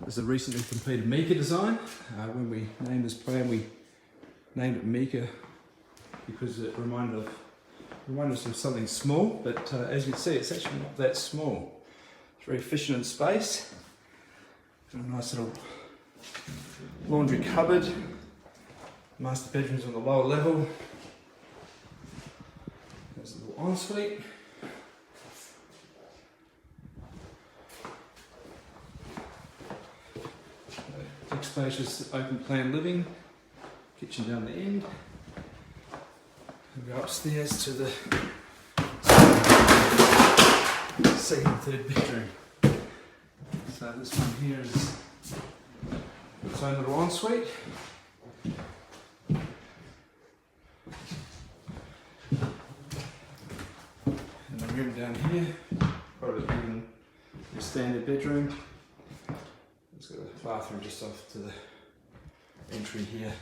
This is a recently completed Mika design. When we named this plan, we named it Mika because it reminded us of something small, but as you can see, it's actually not that small. It's very efficient in space. Got a nice little laundry cupboard. Master bedroom's on the lower level. There's a little ensuite. Big spacious open plan living. Kitchen down the end. We go upstairs to the second and third bedroom. So this one here is its own little ensuite. And the room down here, quite a bit bigger than your standard bedroom. It's got a bathroom just off to the entry here.